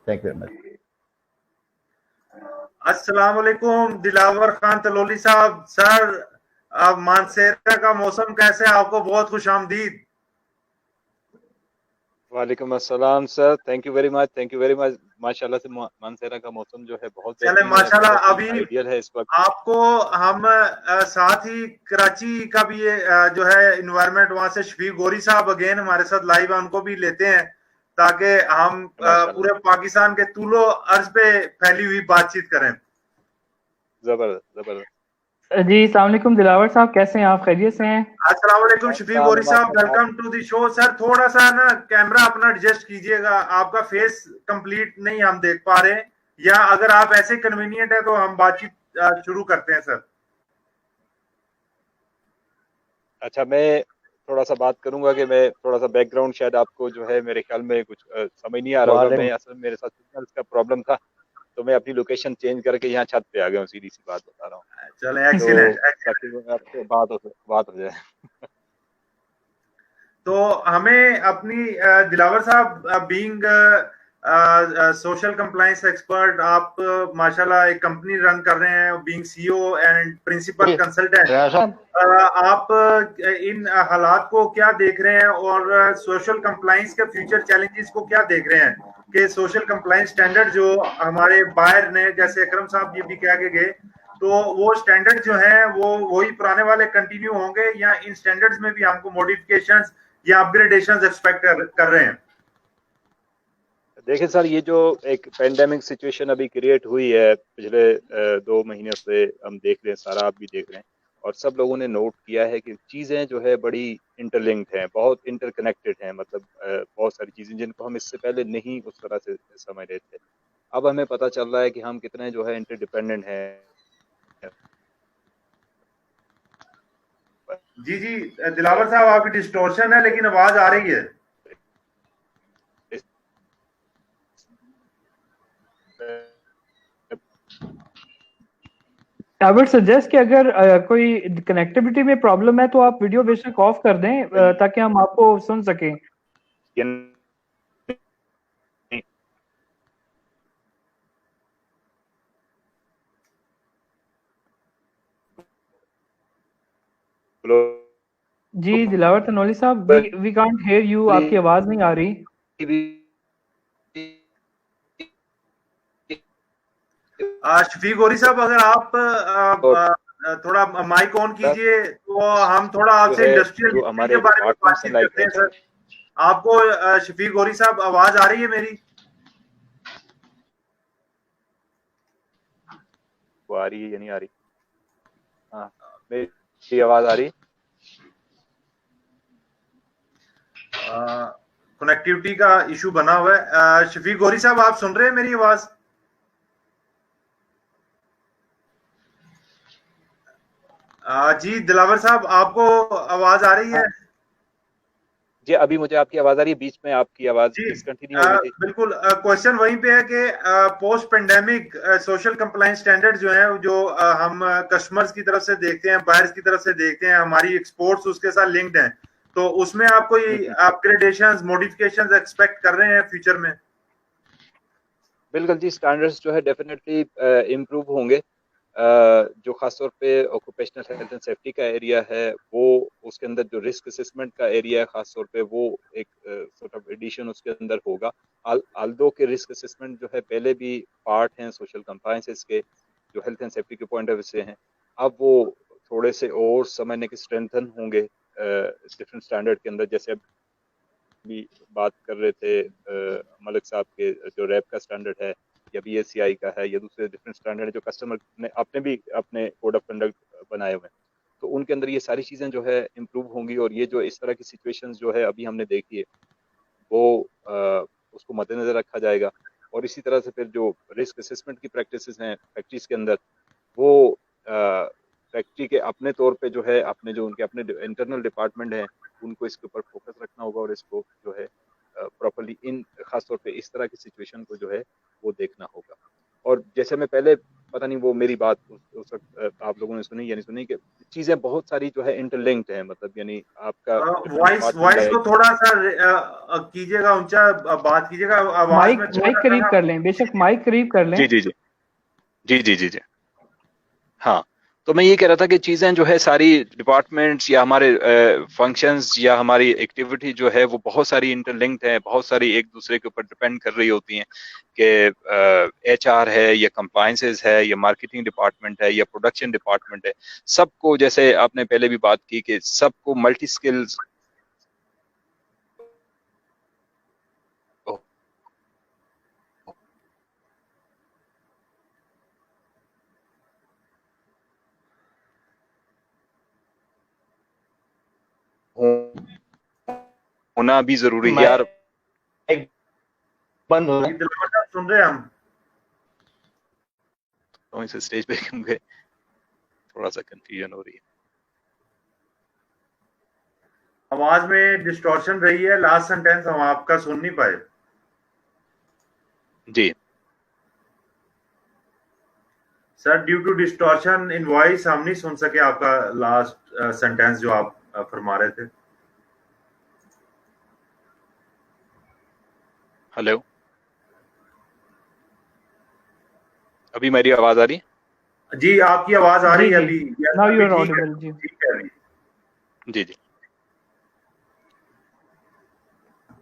Thank you very much. अस्सलाम वालेकुम दिलावर खान तलोली साहब। सर, अब मानसेरा का मौसम कैसे है? आपको बहुत खुश आमदीद। वालेकुम अस्सलाम sir, thank you very much. माशाल्लाह से मानसेरा का मौसम जो है बहुत चले बेहतरीन है, माशाल्लाह। बहुत ही अभी आइडियल है इस वक्त। आपको हम साथ ही कराची का भी ये जो है इन्वायरमेंट, वहां से शफीक गोरी साहब अगेन हमारे साथ लाइव है, उनको भी लेते हैं ताकि हम माशाल्लाह, पूरे पाकिस्तान के तूलो अर्ज पे फैली हुई बातचीत करें। जबरदस्त जबरदस्त। जी अस्सलाम वालेकुम दिलावर साहब, कैसे हैं आप? खैरियत से हैं? अस्सलाम वालेकुम शफीक अस्सलाम गोरी साहब, वालेकुम। Welcome to the show. Sir थोड़ा सा ना कैमरा अपना एडजस्ट कीजिएगा, आपका फेस कंप्लीट नहीं हम देख पा रहे, या अगर आप ऐसे कन्वीनियंट है तो हम बातचीत शुरू करते हैं सर। अच्छा, मैं थोड़ा सा बात करूंगा कि मैं थोड़ा सा बैकग्राउंड, शायद आपको जो है मेरे ख्याल में कुछ समझ नहीं आ रहा होगा। वालेकुम। मैं असल में मेरे साथ सिग्नल का प्रॉब्लम था, तो मैं अपनी लोकेशन चेंज करके यहाँ छत पे आ गया हूँ, सीधी सी बात बता रहा हूँ। चले तो एक्सीलेंट। ताकि आपसे बात हो जाए। तो हमें अपनी दिलावर साहब, बीइंग सोशल कंप्लायंस एक्सपर्ट, आप माशाल्लाह एक कंपनी रन कर रहे हैं, being CEO and principal consultant. आप इन हालात को क्या देख रहे हैं और सोशल कंप्लायंस के फ्यूचर चैलेंजेस को क्या देख रहे हैं कि सोशल कंप्लायंस स्टैंडर्ड जो हमारे बायर ने, जैसे अकरम साहब ये भी कह के गए, तो वो स्टैंडर्ड जो हैं वो वही पुराने वाले कंटिन्यू होंगे या इन स्टैंडर्ड्स में भी हमको मॉडिफिकेशंस या अपग्रेडेशंस एक्सपेक्ट कर रहे हैं? देखिए सर, ये जो एक पेंडेमिक सिचुएशन अभी क्रिएट हुई है पिछले 2 महीनों से, हम देख रहे हैं, सारा आप भी देख रहे हैं, और सब लोगों ने नोट किया है कि चीज़ें जो है बड़ी इंटरलिंक्ड हैं, बहुत इंटरकनेक्टेड हैं। मतलब बहुत सारी चीज़ें जिनको हम इससे पहले नहीं उस तरह से समझ रहे थे, अब हमें पता चल रहा है कि हम कितने जो है इंटरडिपेंडेंट हैं। जी जी, दिलावर साहब आपकी डिस्टोर्शन है लेकिन आवाज आ रही है। आई वुड सजेस्ट कि अगर कोई कनेक्टिविटी में प्रॉब्लम है तो आप वीडियो बेशक ऑफ कर दें ताकि हम आपको सुन सकें। जी दिलावर तनोली साहब, वी कांट हेयर यू, आपकी आवाज नहीं आ रही। शफीक गोरी साहब, अगर आप थोड़ा माइक ऑन कीजिए तो हम थोड़ा जो आपसे है, इंडस्ट्रियल जो हिस्ट्री के हमारे बारे में डिपार्टमेंट्स हैं, बातचीत लाइक करते हैं सर। आपको शफीक गोरी साहब आवाज आ रही है मेरी? वो आ रही है या नहीं आ रही? हाँ, मेरी आवाज आ रही है? कनेक्टिविटी का इशू बना हुआ है। शफीक गोरी साहब, आप सुन रहे हैं मेरी आवाज? जी दिलावर साहब, आपको आवाज आ रही है? हाँ जी, अभी मुझे आपकी आवाज आ रही है, बीच में आपकी आवाज जी डिसकंटिन्यू हो गई थी। बिल्कुल। क्वेश्चन वहीं पे है कि post pandemic social compliance standard जो है, जो हम कस्टमर्स की तरफ से देखते हैं, बायर्स की तरफ से देखते हैं, हमारी एक्सपोर्ट्स उसके साथ लिंक्ड हैं, तो उसमें आप कोई जी, अपग्रेडेशंस, मॉडिफिकेशंस एक्सपेक्ट कर रहे हैं फ्यूचर में? बिल्कुल जी, स्टैंडर्ड्स जो है डेफिनेटली इम्प्रूव होंगे। जो खासतौर पे ऑक्यूपेशनल हेल्थ एंड सेफ्टी का एरिया है, वो उसके अंदर जो रिस्क असेसमेंट का एरिया है खासतौर पे, वो एक सॉर्ट ऑफ एडिशन उसके अंदर होगा। आल्दो के रिस्क असेसमेंट जो है पहले भी पार्ट हैं सोशल कंप्लायंसेस के, जो हेल्थ एंड सेफ्टी के पॉइंट ऑफ व्यू से हैं। अब वो थोड़े से और समझने के स्ट्रेंथन होंगे डिफरेंट स्टैंडर्ड के अंदर। जैसे भी बात कर रहे थे मलिक साहब के, जो रैप का स्टैंडर्ड है या बीएससीआई का है या दूसरे डिफरेंट स्टैंडर्ड है जो कस्टमर ने अपने भी अपने कोड ऑफ कंडक्ट बनाए हुए हैं, तो उनके अंदर ये सारी चीज़ें जो है इम्प्रूव होंगी। और ये जो इस तरह की सिचुएशंस जो है अभी हमने देखी है, वो उसको मद्देनजर रखा जाएगा। और इसी तरह से फिर जो रिस्क असेसमेंट की प्रैक्टिसेस हैं फैक्ट्रीज के अंदर, वो फैक्ट्री के अपने तौर पे जो है, अपने जो उनके अपने इंटरनल डिपार्टमेंट हैं, उनको इसके ऊपर फोकस रखना होगा और इसको जो है प्रॉपरली इन खासतौर पे इस तरह की सिचुएशन को जो है वो देखना होगा। और जैसे मैं पहले, पता नहीं वो मेरी बात उस वक्त आप लोगों ने सुनी या नहीं सुनी, कि चीजें बहुत सारी जो है इंटरलिंक्ड है, मतलब यानी आपका वॉइस को थोड़ा सा कीजिएगा, ऊंचा बात कीजिएगा, आवाज में माइक करीब कर लें, बेशक माइक करीब कर लें। जी जी जी जी जी जी जी हाँ, तो मैं ये कह रहा था कि चीजें जो है सारी डिपार्टमेंट्स या हमारे फंक्शंस या हमारी एक्टिविटी जो है वो बहुत सारी इंटरलिंक्ड है, बहुत सारी एक दूसरे के ऊपर डिपेंड कर रही होती हैं, कि HR है या कंप्लायंसेस है या मार्केटिंग डिपार्टमेंट है या प्रोडक्शन डिपार्टमेंट है, सबको, जैसे आपने पहले भी बात की, कि सबको मल्टी स्किल्स होना भी जरूरी है यार। बंद हो रहा है, दिलावर साहब सुन रहे हैं हम? तो इस स्टेज पे क्योंकि थोड़ा सा कंफ्यूजन हो रही है, आवाज में डिस्टॉर्शन रही है, लास्ट सेंटेंस हम आपका सुन नहीं पाए। जी sir, due to distortion in voice हम नहीं सुन सके आपका लास्ट सेंटेंस जो आप फरमा रहे थे। हेलो, अभी मेरी आवाज आ रही है? जी, आपकी आवाज आ रही है अभी। नाउ यू आर ऑडिबल जी। ठीक है अभी। जी जी,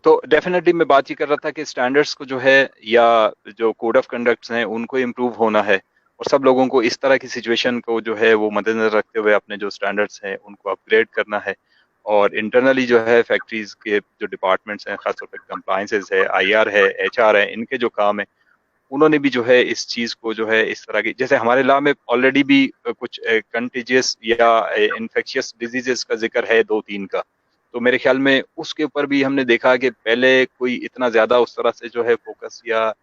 तो डेफिनेटली मैं बात ये कर रहा था कि स्टैंडर्ड्स को जो है, या जो कोड ऑफ कंडक्ट्स हैं, उनको इम्प्रूव होना है, और सब लोगों को इस तरह की सिचुएशन को जो है वो मद्देनजर रखते हुए अपने जो स्टैंडर्ड्स हैं उनको अपग्रेड करना है। और इंटरनली जो है फैक्ट्रीज के जो डिपार्टमेंट्स हैं, खासतौर पर कंप्लायंसेस है, IR है, HR है, इनके जो काम है, उन्होंने भी जो है इस चीज को जो है इस तरह की, जैसे हमारे लॉ में ऑलरेडी भी कुछ कंटेजियस या इन्फेक्शियस डिजीजेस का जिक्र है 2-3 का, तो मेरे ख्याल में उसके ऊपर भी हमने देखा कि पहले कोई इतना ज्यादा उस तरह से जो है फोकस या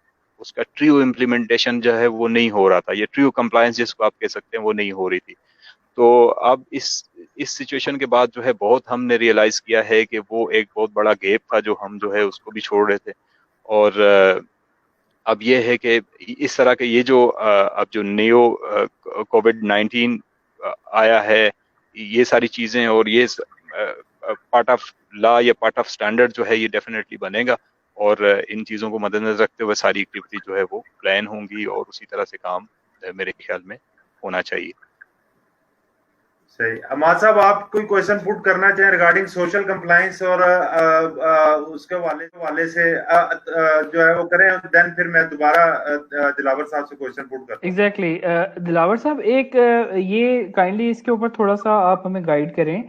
उसका ट्रू इम्प्लीमेंटेशन जो है वो नहीं हो रहा था, ये ट्रू कंप्लायंस जिसको आप कह सकते हैं वो नहीं हो रही थी। तो अब इस सिचुएशन के बाद जो है बहुत हमने रियलाइज किया है कि वो एक बहुत बड़ा गैप था जो हम जो है उसको भी छोड़ रहे थे। और अब ये है कि इस तरह के ये जो अब जो नियो कोविड-19 आया है, ये सारी चीजें, और ये पार्ट ऑफ लॉ या पार्ट ऑफ स्टैंडर्ड जो है ये डेफिनेटली बनेगा, और इन चीजों को मद्देनजर रखते हुए सारी एक्टिविटी जो है वो प्लान होंगी, और उसी तरह से काम मेरे ख्याल में होना चाहिए। सही। अमाद साहब, आप कोई क्वेश्चन पुट करना चाहें रिगार्डिंग सोशल कंप्लायंस और उसके वाले से जो है वो करें, देन फिर मैं दोबारा दिलावर साहब से क्वेश्चन पुट करता हूं। एग्जैक्टली दिलावर साहब, एक ये काइंडली इसके ऊपर थोड़ा सा आप हमें गाइड करें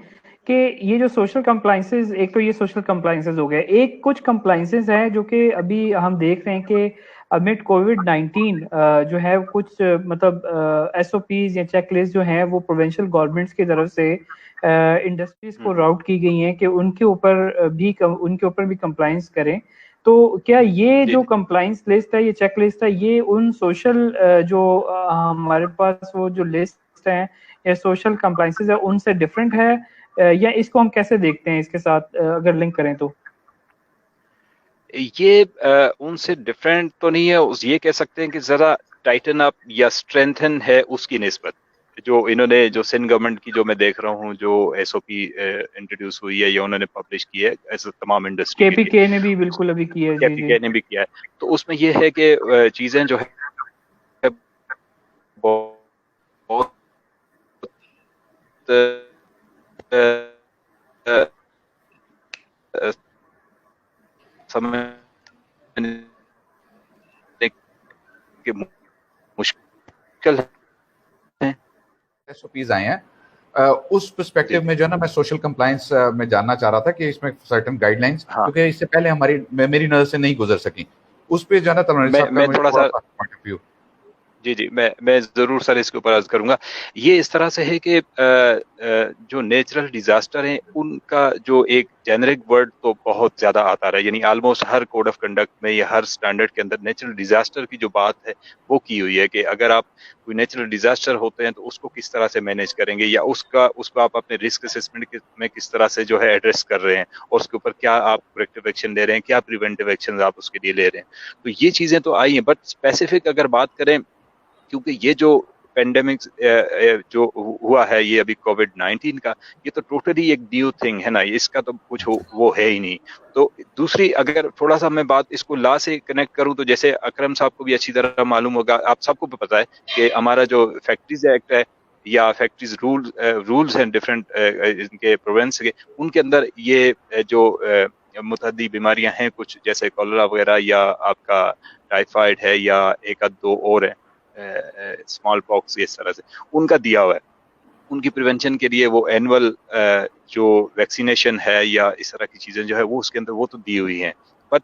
कि ये जो सोशल कंप्लायंसेस, एक तो ये सोशल कंप्लायंसेस हो गए, एक कुछ कंप्लायंसेस हैं जो कि अभी हम देख रहे हैं कि अमिड कोविड-19 जो है कुछ मतलब SOPs या चेकलिस्ट जो हैं वो प्रोविंशियल गवर्नमेंट्स की तरफ से इंडस्ट्रीज को राउट की गई हैं कि उनके ऊपर भी कंप्लायंस करें। तो क्या ये जो कंप्लायंस लिस्ट है, ये चेक लिस्ट है, ये उन सोशल जो हमारे पास वो जो लिस्ट है या सोशल कंप्लायंसेस है उनसे डिफरेंट है, या इसको हम कैसे देखते हैं इसके साथ अगर लिंक करें तो? ये उनसे डिफरेंट तो नहीं है, ये कह सकते हैं कि जरा टाइटन अप या स्ट्रेंथन है उसकी निस्बत, जो इन्होंने जो सिंध गवर्नमेंट की जो मैं देख रहा हूँ जो SOP इंट्रोड्यूस हुई है या उन्होंने पब्लिश की है ऐसे तमाम इंडस्ट्री KPK ने भी बिल्कुल अभी की है। KPK ने भी किया है। तो उसमें ये है कि चीजें जो है बहुत समय के मुश्किल है। SOPs आए हैं, उस पर्सपेक्टिव में जो है ना, मैं सोशल कंप्लायंस में जानना चाह रहा था कि इसमें सर्टेन गाइडलाइंस, क्योंकि इससे पहले हमारी मेरी नजर से नहीं गुजर सकी, उस पे जो है ना मैं थोड़ा सा जी, मैं ज़रूर सर इसके ऊपर अर्ज़ करूँगा। ये इस तरह से है कि जो नेचुरल डिज़ास्टर हैं, उनका जो एक जेनेरिक वर्ड तो बहुत ज़्यादा आता रहा है, यानी almost her code of conduct में या हर स्टैंडर्ड के अंदर नेचुरल डिज़ास्टर की जो बात है, वो की हुई है कि अगर आप कोई नेचुरल डिज़ास्टर होते हैं, तो उसको किस तरह से मैनेज करेंगे या उसको आप अपने रिस्क असेसमेंट में किस तरह से जो है एड्रेस कर रहे हैं और उसके ऊपर क्या आप करेक्टिव एक्शन ले रहे हैं, क्या प्रिवेंटिव एक्शन आप उसके लिए ले रहे हैं। तो ये चीज़ें तो आई हैं, बट स्पेसिफिक अगर बात करें, क्योंकि ये जो पेंडेमिक जो हुआ है ये अभी कोविड-19 का, ये तो टोटली एक न्यू थिंग है ना, इसका तो कुछ वो है ही नहीं। तो दूसरी अगर थोड़ा सा मैं बात इसको लॉ से कनेक्ट करूं, तो जैसे अकरम साहब को भी अच्छी तरह मालूम होगा, आप सबको भी पता है कि हमारा जो फैक्ट्रीज एक्ट है या फैक्ट्रीज रूल्स हैं डिफरेंट इनके प्रोविंस के, उनके अंदर ये जो मुतअद्दी बीमारियां हैं कुछ, जैसे कॉलरा वगैरह या आपका टाइफाइड है या एक आध दो और है, स्मॉल पॉक्स, इस तरह से उनका दिया हुआ है। उनकी प्रिवेंशन के लिए वो एनुअल जो वैक्सीनेशन है या इस तरह की चीजें जो है वो उसके अंदर वो तो दी हुई हैं। बट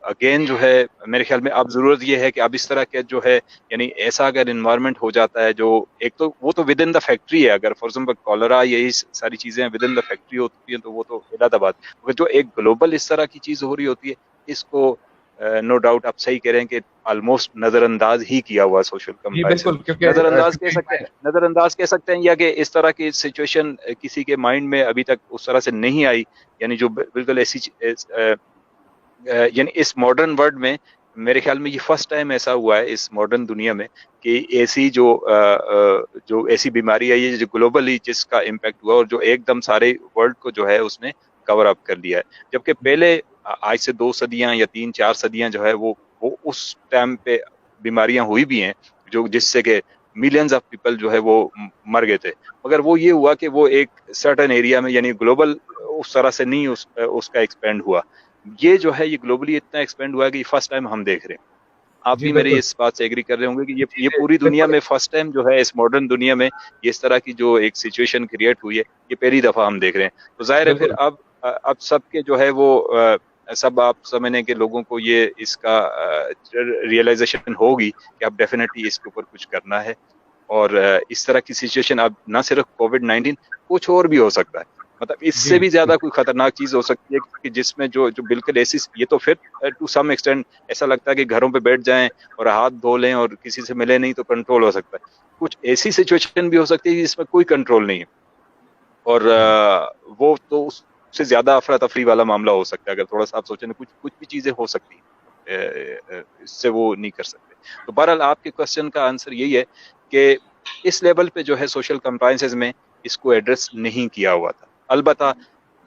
अगेन जो है मेरे ख्याल में अब जरूरत ये है कि अब इस तरह के जो है, यानी ऐसा अगर इन्वायरमेंट हो जाता है जो एक तो वो तो विद इन द फैक्ट्री है, अगर फॉर एग्जाम्पल कॉलरा यही सारी चीजें विद इन द फैक्ट्री होती हैं तो वो तो इलाहाबाद, मगर जो एक ग्लोबल इस तरह की चीज हो रही होती है, इसको नो डाउट आप सही कह रहे हैं कि ऑलमोस्ट नजरअंदाज ही किया हुआ सोशल कंप्लायंस, नजरअंदाज कह सकते हैं, या कि इस तरह की सिचुएशन किसी के माइंड में अभी तक उस तरह से नहीं आई, यानी जो बिल्कुल ऐसी यानी इस मॉडर्न वर्ल्ड में मेरे ख्याल में ये फर्स्ट टाइम ऐसा हुआ है इस मॉडर्न दुनिया में कि ऐसी जो ऐसी बीमारी है ये जो ग्लोबली जिसका इम्पैक्ट हुआ और जो एकदम सारे वर्ल्ड को जो है उसने कवर अप कर दिया है, जबकि पहले आज से 2 सदियां या 3-4 सदियां जो है वो उस टाइम पे बीमारियां हुई भी हैं जो जिससे कि मिलियंस ऑफ पीपल जो है वो मर गए थे, मगर वो ये हुआ कि वो एक सर्टेन एरिया में, यानी ग्लोबल उस तरह से नहीं उसका एक्सपेंड हुआ। ये जो है ये ग्लोबली इतना एक्सपेंड हुआ है कि फर्स्ट टाइम हम देख रहे हैं। आप भी मेरी इस बात से एग्री कर रहे होंगे कि ये पूरी दुनिया में फर्स्ट टाइम जो है इस मॉडर्न दुनिया में इस तरह की जो एक सिचुएशन क्रिएट हुई है, ये पहली दफा हम देख रहे हैं। तो जाहिर है फिर अब सबके जो है वो सब आप समझने के लोगों को ये इसका रियलाइजेशन होगी कि अब डेफिनेटली इसके ऊपर कुछ करना है, और इस तरह की सिचुएशन अब ना सिर्फ कोविड-19, कुछ और भी हो सकता है, मतलब इससे भी ज्यादा कोई खतरनाक चीज हो सकती है कि जिसमें जो बिल्कुल ऐसी, ये तो फिर टू सम एक्सटेंट ऐसा लगता है कि घरों पे बैठ जाएं और हाथ धो लें और किसी से मिले नहीं तो कंट्रोल हो सकता है। कुछ ऐसी सिचुएशन भी हो सकती है जिसमें कोई कंट्रोल नहीं है और वो तो उससे ज्यादा अफरा तफरी वाला मामला हो सकता है। अगर थोड़ा सा आप सोचें कुछ भी चीजें हो सकती है, इससे वो नहीं कर सकते। तो बहरहाल आपके क्वेश्चन का आंसर यही है कि इस लेवल पे जो है सोशल कंप्लायंसेस में इसको एड्रेस नहीं किया हुआ था। अलबत्ता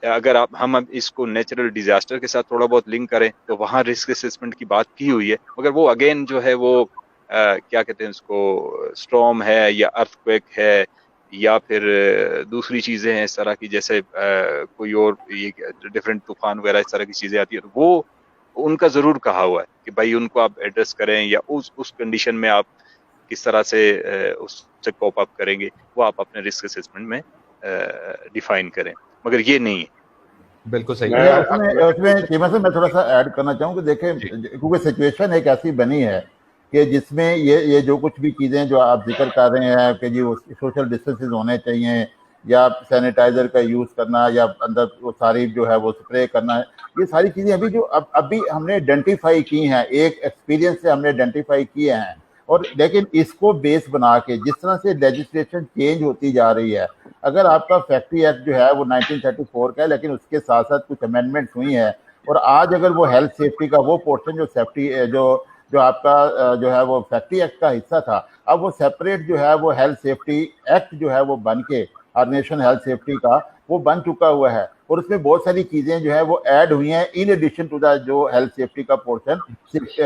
अगर हम अब इसको नेचुरल डिजास्टर के साथ थोड़ा बहुत लिंक करें तो वहाँ रिस्क असेसमेंट की बात की हुई है, मगर वो अगेन जो है वो क्या कहते हैं उसको, स्टॉर्म है या अर्थक्वेक है या फिर दूसरी चीजें हैं इस तरह की, जैसे कोई और ये डिफरेंट तूफान वगैरह इस तरह की चीजें आती है, तो वो उनका जरूर कहा हुआ है कि भाई उनको आप एड्रेस करें या उस कंडीशन में आप किस तरह से उससे कोप अप करेंगे वो आप अपने रिस्क असेसमेंट में डिफाइन करें, मगर ये नहीं है। बिल्कुल सही। उसमें चीमा से मैं थोड़ा सा ऐड करना चाहूँ कि देखें, क्योंकि सिचुएशन एक ऐसी बनी है कि जिसमें ये जो कुछ भी चीज़ें जो आप जिक्र कर रहे हैं कि जी सोशल डिस्टेंसेस होने चाहिए या सैनिटाइजर का यूज़ करना या अंदर वो सारी जो है वो स्प्रे करना है, ये सारी चीज़ें अभी जो अभी हमने आइडेंटिफाई की हैं, एक एक्सपीरियंस से हमने आइडेंटिफाई किए हैं, और लेकिन इसको बेस बना के जिस तरह से लेजिस्लेशन चेंज होती जा रही है, अगर आपका फैक्ट्री एक्ट जो है वो 1934 का है लेकिन उसके साथ साथ कुछ अमेंडमेंट्स हुई हैं, और आज अगर वो हेल्थ सेफ्टी का वो पोर्शन जो सेफ्टी जो आपका जो है वो फैक्ट्री एक्ट का हिस्सा था, अब वो सेपरेट जो है वो हेल्थ सेफ्टी एक्ट जो है वो बन के ऑर्गेनाइजेशन हेल्थ सेफ्टी का वो बन चुका हुआ है, और उसमें बहुत सारी चीज़ें जो है वो ऐड हुई हैं इन एडिशन टू द जो हेल्थ सेफ्टी का पोर्शन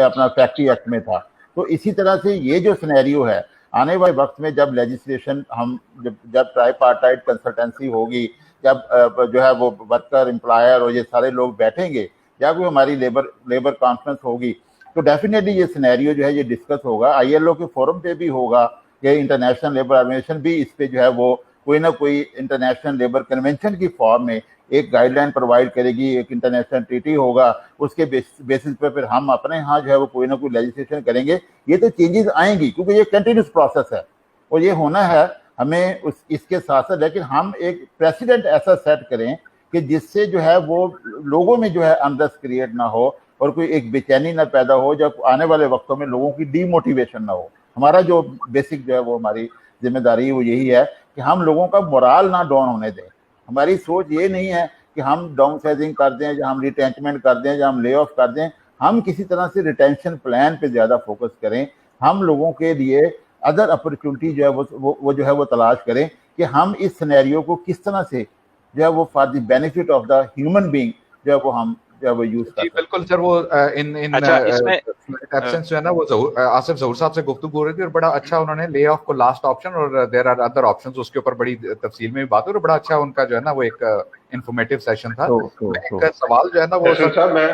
अपना फैक्ट्री एक्ट में था। तो इसी तरह से ये जो सिनेरियो है आने वाले वक्त में जब लेजिस्लेशन हम जब ट्राइपार्टाइट कंसल्टेंसी होगी, जब जो है वो वर्कर एम्प्लॉयर और ये सारे लोग बैठेंगे या कोई हमारी लेबर कॉन्फ्रेंस होगी, तो डेफिनेटली ये सिनेरियो जो है ये डिस्कस होगा। ILO के फोरम पे भी होगा कि इंटरनेशनल लेबर ऑर्गेनाइजेशन भी इस पे जो है वो कोई ना कोई इंटरनेशनल लेबर कन्वेंशन की फॉर्म में एक गाइडलाइन प्रोवाइड करेगी, एक इंटरनेशनल ट्रीटी होगा, उसके बेसिस पे फिर हम अपने यहाँ जो है वो कोई ना कोई लेजिस्लेशन करेंगे। ये तो चेंजेस आएंगी क्योंकि ये कंटिन्यूस प्रोसेस है और ये होना है हमें इसके साथ साथ, लेकिन हम एक प्रेसिडेंट ऐसा सेट करें कि जिससे जो है वो लोगों में जो है अनरेस्ट क्रिएट ना हो और कोई एक बेचैनी ना पैदा हो, जब आने वाले वक्तों में लोगों की डीमोटिवेशन ना हो। हमारा जो बेसिक जो है वो हमारी जिम्मेदारी वो यही है कि हम लोगों का मोराल ना डाउन होने दें। हमारी सोच ये नहीं है कि हम डाउन साइजिंग कर दें या हम रिटेंचमेंट कर दें या हम ले ऑफ कर दें, हम किसी तरह से रिटेंशन प्लान पे ज़्यादा फोकस करें। हम लोगों के लिए अदर अपॉर्चुनिटी जो है वो जो है वो तलाश करें कि हम इस सिनेरियो को किस तरह से जो है वो for the benefit of the human being जो है वो हम जो है वो यूज कर। बिल्कुल सर, वो इन अच्छा, इसमें एब्सेंस जो है ना वो आसिफ जहूर साहब से गुफ्तगू हो रही थी और बड़ा अच्छा उन्होंने ले ऑफ को लास्ट ऑप्शन और देयर आर अदर ऑप्शंस उसके ऊपर बड़ी तफसील में भी बात हुई और बड़ा अच्छा उनका जो है ना वो एक इंफॉर्मेटिव सेशन था। एक सवाल जो है ना वो साहब मैं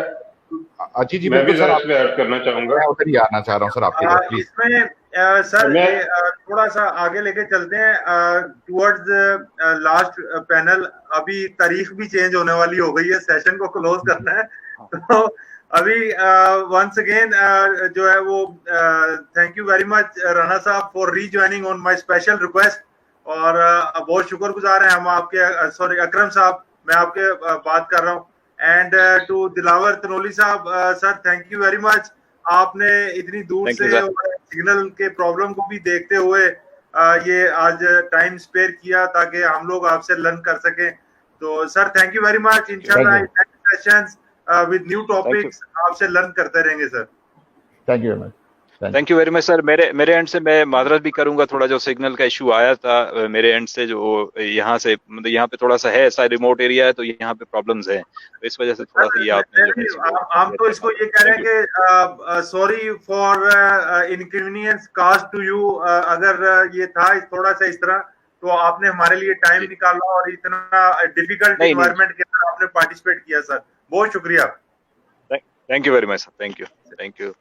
जी मैं भी बिल्कुल सर, इसमें ऐड करना चाहूंगा। मैं उधर ही आना चाह रहा हूँ सर आपके पास, प्लीज। इसमें सर ये थोड़ा सा आगे लेके चलते हैं टुवर्ड्स लास्ट पैनल। अभी तारीख भी चेंज होने वाली हो गई है, सेशन को क्लोज करना है। तो अभी वंस अगेन जो है वो thank you very much Rana साहब for rejoining on my special request. और बहुत शुक्रगुजार हैं हम आपके, सॉरी अकरम साहब मैं आपके बात कर रहा हूँ। एंड टू दिलावर तनोली साहब, sir thank you very much, आपने इतनी दूर से सिग्नल के प्रॉब्लम को भी देखते हुए ये आज टाइम स्पेयर किया ताकि हम लोग आपसे लर्न कर सकें। तो sir thank you very much. इंशाल्लाह next sessions with new topics आपसे लर्न करते रहेंगे sir. Thank you very much. Thank you very much sir. मेरे एंड से मैं माजरत भी करूंगा, थोड़ा जो सिग्नल का इशू आया था मेरे एंड से, जो यहाँ से मतलब यहाँ पे थोड़ा सा है, ऐसा रिमोट एरिया है तो यहाँ पे प्रॉब्लम्स हैं, तो इस वजह से थोड़ा सा ये आपने हम तो इसको ये कह रहे हैं कि sorry for inconvenience caused to you. अगर ये था थोड़ा सा इस तरह तो आपने हमारे लिए टाइम निकाला और इतना डिफिकल्ट एनवायरनमेंट के अंदर आपने पार्टिसिपेट किया सर, बहुत शुक्रिया। Thank you very much sir. Thank you.